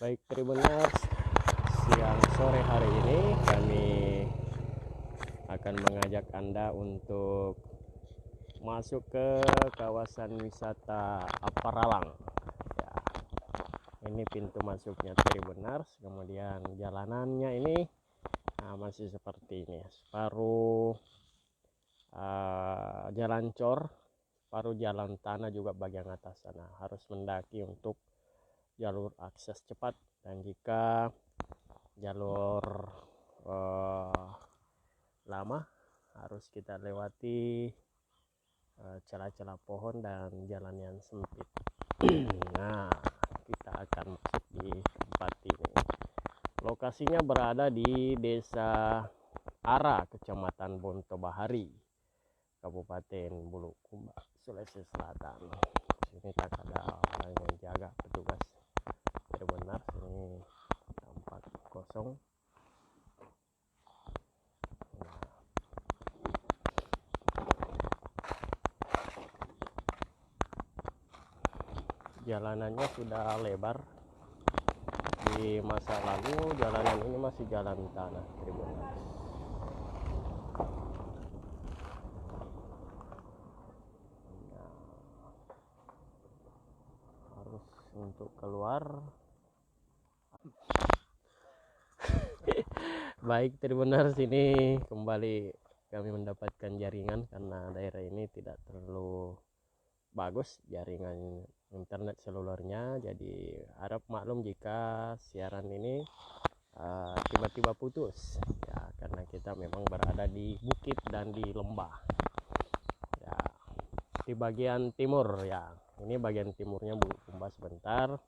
Baik Tribuners, siang sore hari ini kami akan mengajak Anda untuk masuk ke kawasan wisata Aparalang. Ya, ini pintu masuknya Tribuners. Kemudian jalanannya ini masih seperti ini, separuh jalan cor, separuh jalan tanah juga bagian atas sana. Harus mendaki untuk jalur akses cepat, dan jika jalur lama harus kita lewati celah-celah pohon dan jalan yang sempit. Nah, kita akan masuk di tempat ini. Lokasinya berada di Desa Ara, Kecamatan Bontobahari, Kabupaten Bulukumba, Sulawesi Selatan. Sini tak ada orang yang jaga, petugas. Benar, ini tampak kosong. Jalanannya sudah lebar. Di masa lalu jalanan ini masih jalan tanah, Tribuners. Harus untuk keluar. Baik Tribuners, ini kembali kami mendapatkan jaringan karena daerah ini tidak terlalu bagus jaringan internet selulernya. Jadi harap maklum jika siaran ini tiba-tiba putus ya, karena kita memang berada di bukit dan di lembah ya, di bagian timur ya. Ini bagian timurnya Bulukumba. Sebentar,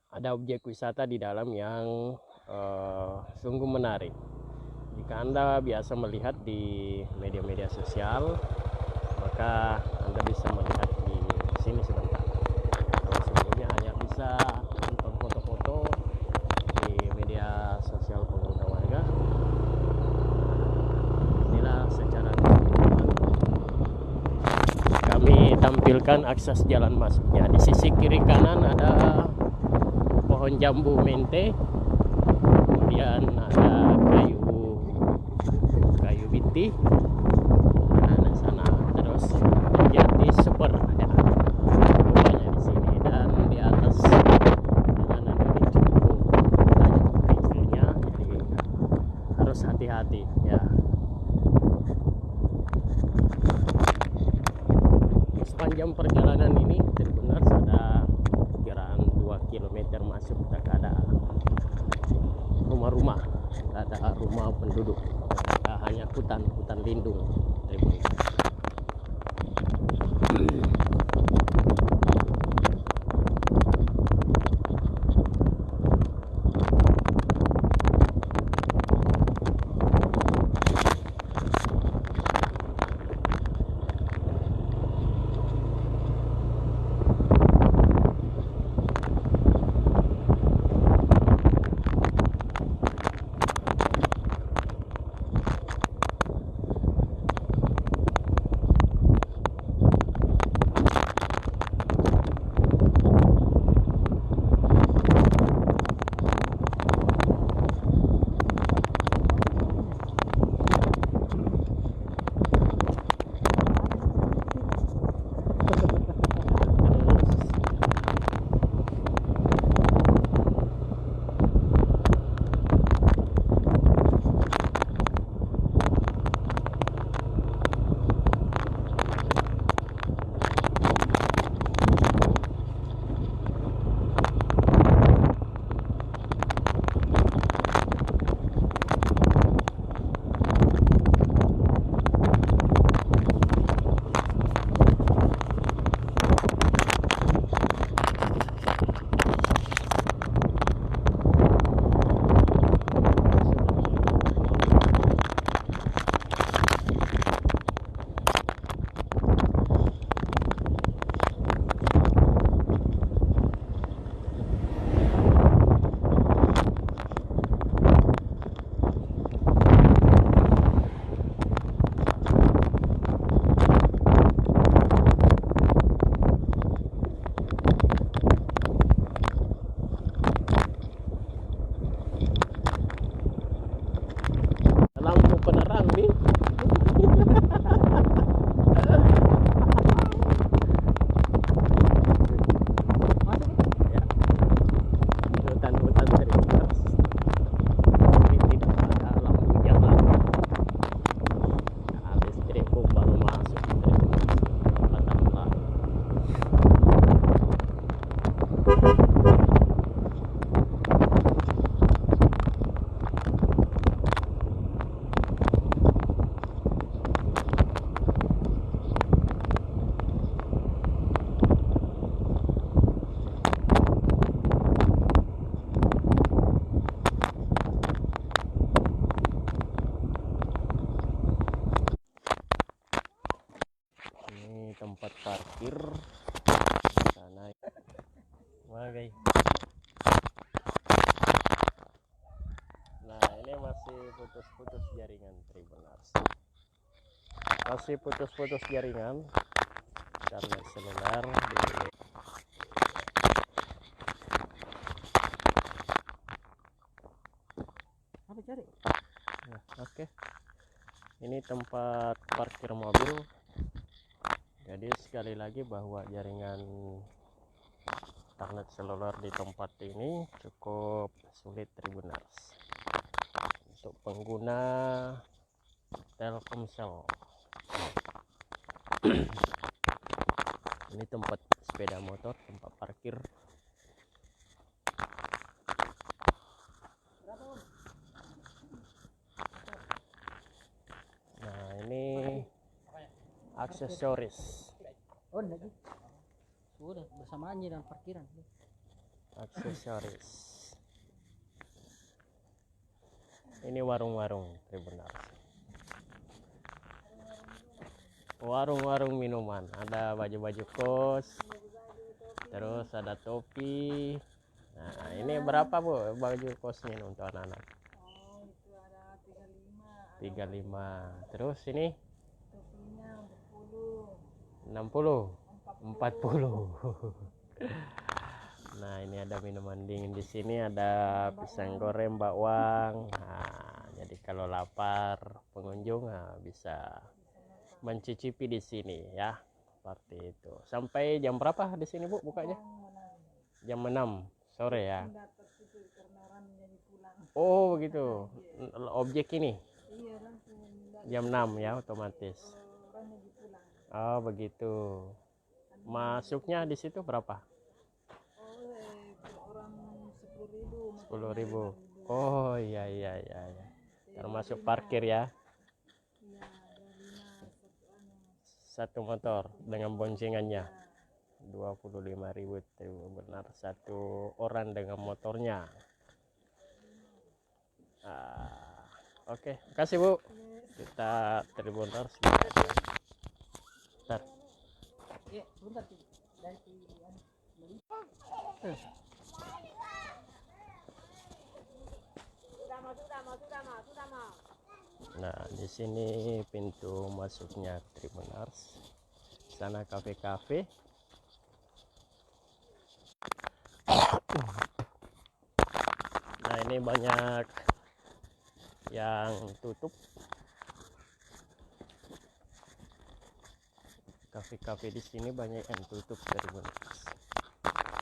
ada objek wisata di dalam yang sungguh menarik. Jika Anda biasa melihat di media-media sosial, maka Anda bisa melihat di sini sebentar. Kalau sebelumnya hanya bisa nonton foto-foto di media sosial pengguna warga, inilah secara keseluruhan kami tampilkan akses jalan masuknya. Di sisi kiri kanan ada pohon jambu mente, kemudian ada kayu biti, nah sana terus jati super ya, banyak di sini. Dan di atas jalanan ini cukup tajam kerikilnya, jadi harus hati-hati ya. Sepanjang perjalanan ini Tribuners ada kiraan 2 km masuk, tak ada rumah-rumah, tak ada rumah penduduk, hanya hutan lindung. Ini tempat parkir sana. Wah guys. Nah ini masih putus-putus jaringan Tribuners. Masih putus-putus jaringan karena seluler di apa cari? Nah, oke. Ini tempat parkir mobil. Jadi sekali lagi bahwa jaringan internet seluler di tempat ini cukup sulit Tribuners untuk pengguna Telkomsel. Ini tempat sepeda motor, tempat parkir. Nah ini aksesoris. Oh lagi sudah bersamaannya dengan parkiran. Aksesoris. Ini warung-warung Tribuners. Warung-warung minuman, ada baju-baju kos, terus ada topi. Nah ini berapa bu baju kosnya untuk anak-anak? Oh itu ada 35. 35. Terus ini Topinya 40. 60, 40. Nah ini ada minuman dingin di sini, ada pisang goreng, bakwan. Nah, jadi kalau lapar pengunjung bisa mencicipi di sini ya, seperti itu. Sampai jam berapa di sini bu bukanya? Jam 6 sore ya. Oh begitu. Objek ini jam 6 ya otomatis. Oh begitu. Masuknya di situ berapa? 10.000. Oh iya. Termasuk parkir ya. Satu motor dengan boncengannya 25.000 itu benar, satu orang dengan motornya. Oke, makasih bu. Kita Tribuners. Bentar. Ya, sebentar dari Nah, di sini pintu masuknya Tribuners. Sana kafe-kafe. Nah, ini banyak yang tutup. Kafe-kafe di sini banyak yang tutup Tribuners.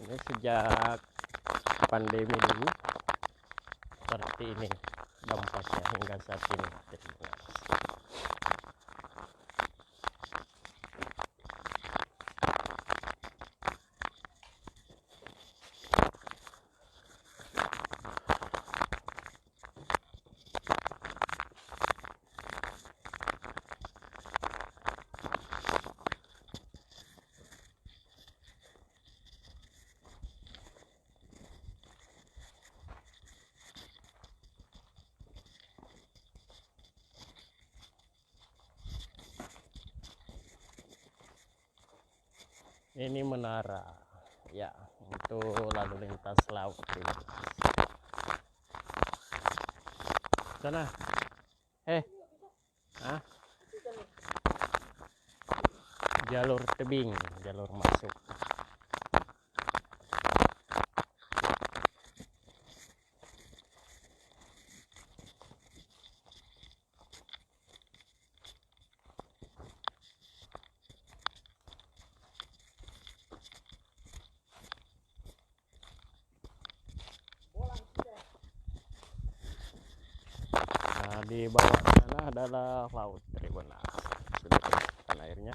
Ini sejak pandemi dulu seperti ini dampaknya hingga saat ini Tribuners. Ini menara ya untuk lalu lintas laut Tribuners. Sana jalur tebing, jalur masuk. Nah, di bawah sana adalah laut Tribuners. Sudah kelihatan airnya.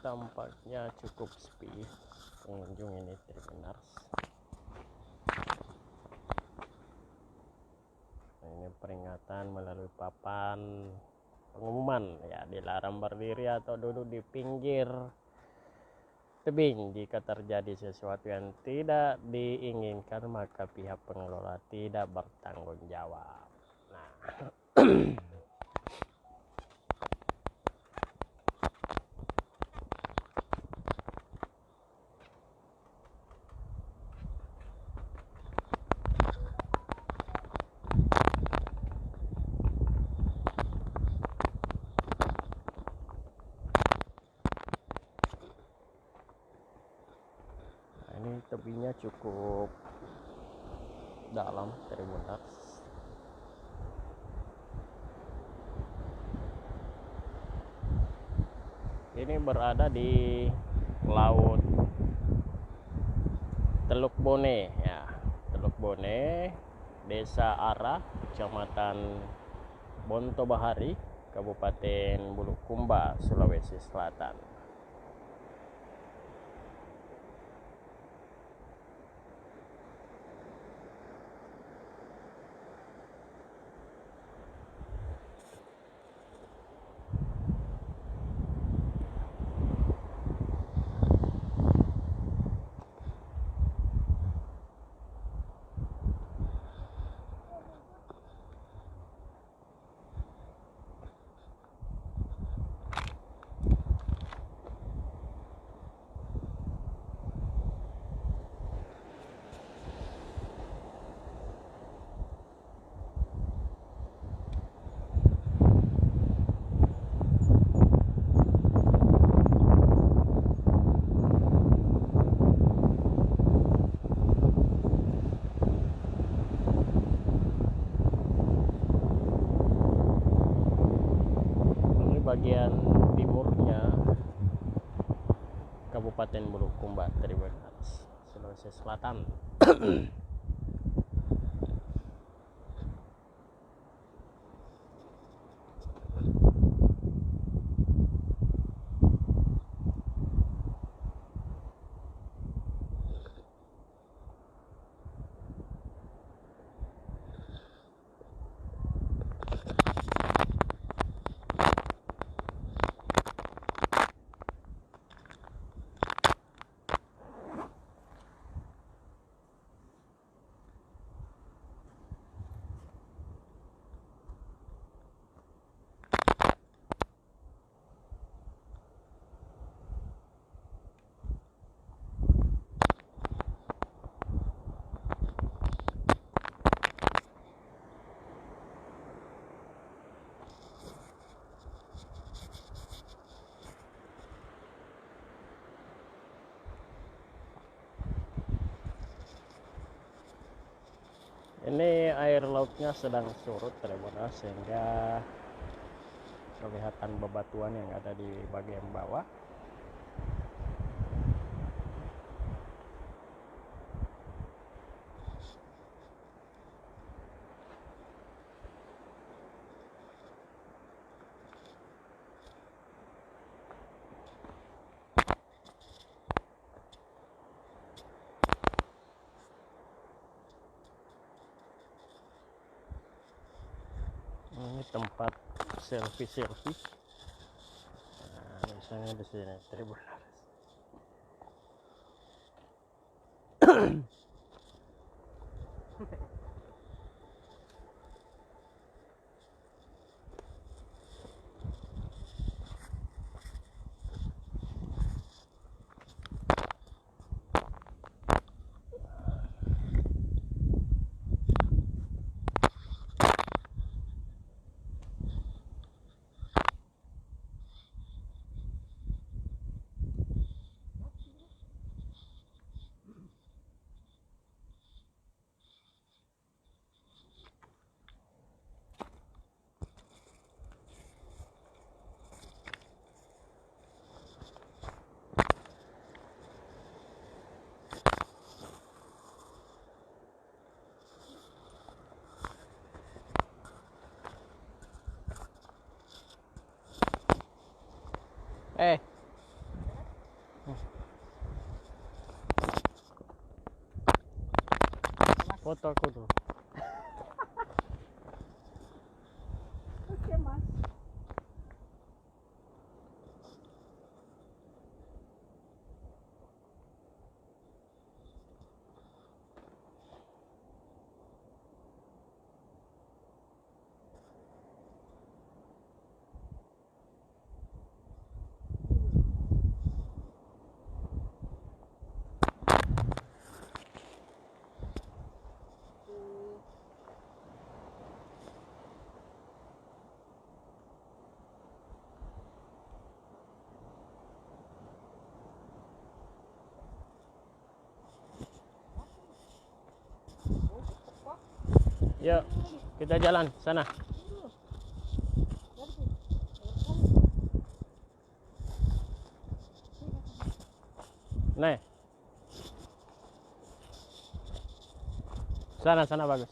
tampaknya cukup sepi pengunjung ini Tribuners. Ini peringatan melalui papan pengumuman ya, dilarang berdiri atau duduk di pinggir tebing. Jika terjadi sesuatu yang tidak diinginkan maka pihak pengelola tidak bertanggung jawab. Nah, ini tebingnya cukup dalam Tribuners. Ini berada di laut Teluk Bone ya, Teluk Bone, Desa Ara, Kecamatan Bonto Bahari, Kabupaten Bulukumba, Sulawesi Selatan. Bagian timurnya Kabupaten Bulukumba, Tribuners, Sulawesi Selatan. Ini air lautnya sedang surut Tribuners, sehingga kelihatan bebatuan yang ada di bagian bawah. Ini tempat selfie. Nah, misalnya di sini Tribuners. foto aku tuh. Oke mas. Yuk, kita jalan sana. Nih. Sana bagus.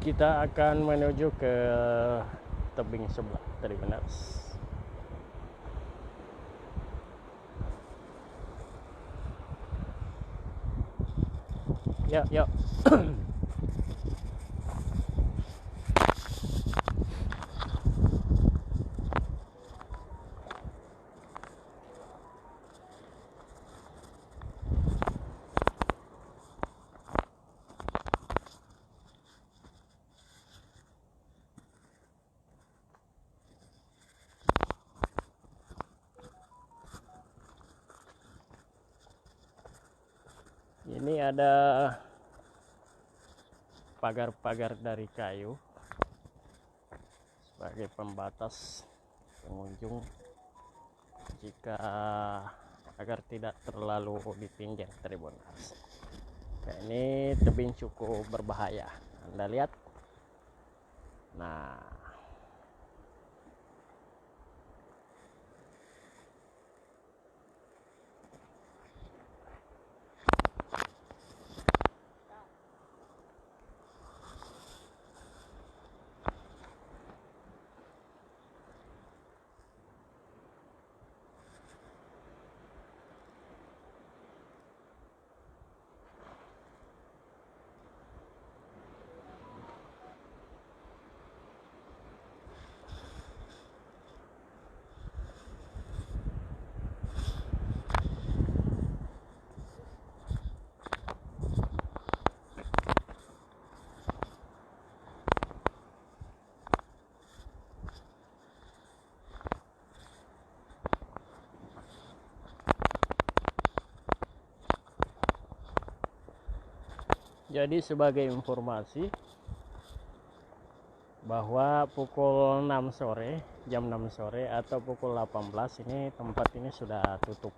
Kita akan menuju ke tebing sebelah tadi benar. Yuk. Ini ada pagar-pagar dari kayu sebagai pembatas pengunjung jika agar tidak terlalu di pinggir Tribunars. Nah, ini tebing cukup berbahaya, Anda lihat. Nah, jadi sebagai informasi bahwa pukul 6 sore, jam 6 sore atau pukul 18 ini tempat ini sudah tutup.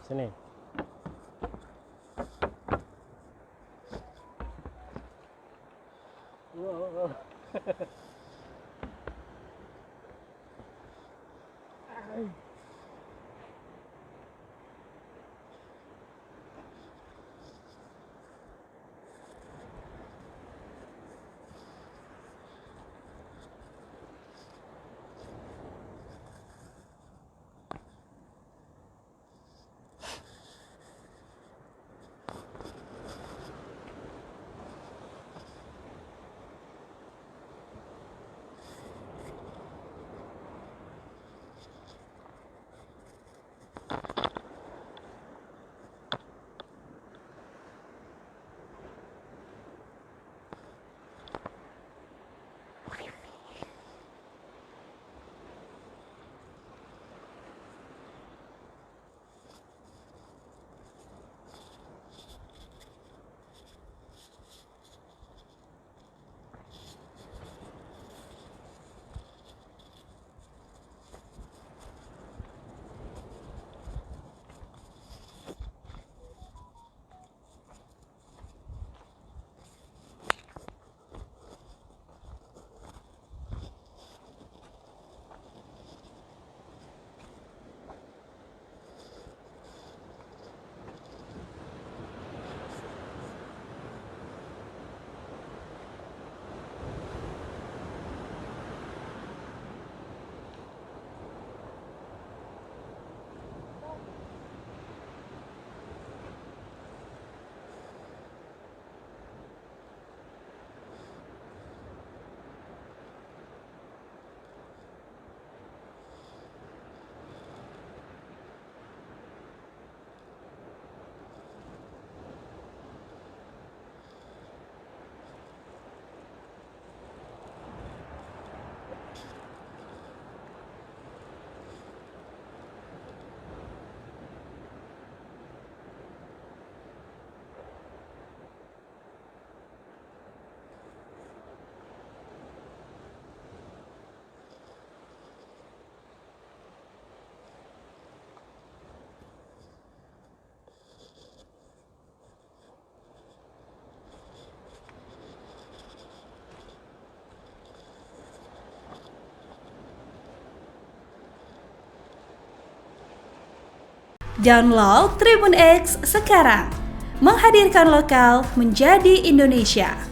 Sini. Wow. Download Tribun X sekarang, menghadirkan lokal menjadi Indonesia.